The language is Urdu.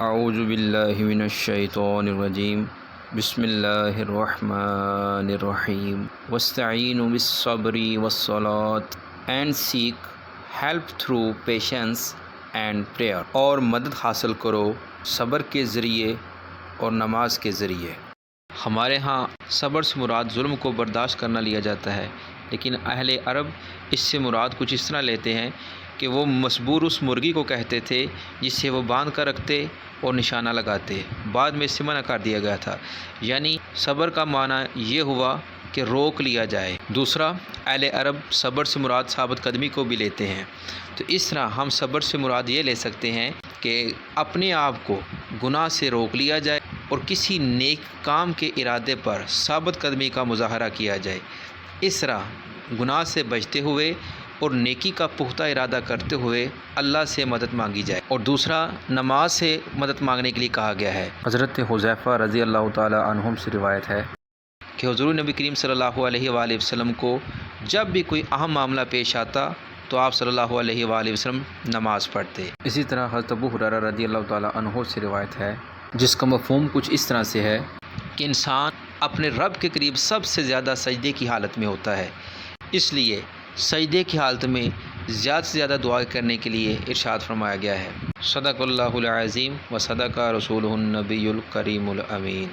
اعوذ باللہ من الشیطان الرجیم بسم اللہ الرحمن الرحیم واستعینوا بالصبر والصلاة and seek help through patience and prayer، اور مدد حاصل کرو صبر کے ذریعے اور نماز کے ذریعے۔ ہمارے ہاں صبر سے مراد ظلم کو برداشت کرنا لیا جاتا ہے، لیکن اہل عرب اس سے مراد کچھ اس طرح لیتے ہیں کہ وہ مصبور اس مرغی کو کہتے تھے جس سے وہ باندھ کر رکھتے اور نشانہ لگاتے، بعد میں اس سے منع کر دیا گیا تھا، یعنی صبر کا معنی یہ ہوا کہ روک لیا جائے۔ دوسرا، اہل عرب صبر سے مراد ثابت قدمی کو بھی لیتے ہیں، تو اس طرح ہم صبر سے مراد یہ لے سکتے ہیں کہ اپنے آپ کو گناہ سے روک لیا جائے اور کسی نیک کام کے ارادے پر ثابت قدمی کا مظاہرہ کیا جائے، اس طرح گناہ سے بچتے ہوئے اور نیکی کا پختہ ارادہ کرتے ہوئے اللہ سے مدد مانگی جائے۔ اور دوسرا، نماز سے مدد مانگنے کے لیے کہا گیا ہے۔ حضرت حذیفہ رضی اللہ تعالی عنہم سے روایت ہے کہ حضور نبی کریم صلی اللہ علیہ وآلہ وسلم کو جب بھی کوئی اہم معاملہ پیش آتا تو آپ صلی اللہ علیہ وآلہ وسلم نماز پڑھتے۔ اسی طرح حضرت ابو ہریرہ رضی اللہ تعالی عنہ سے روایت ہے جس کا مفہوم کچھ اس طرح سے ہے کہ انسان اپنے رب کے قریب سب سے زیادہ سجدے کی حالت میں ہوتا ہے، اس لیے سجدے کی حالت میں زیادہ سے زیادہ دعا کرنے کے لیے ارشاد فرمایا گیا ہے۔ صدق اللہ العظیم و صدق رسولہ النبی الکریم الامین۔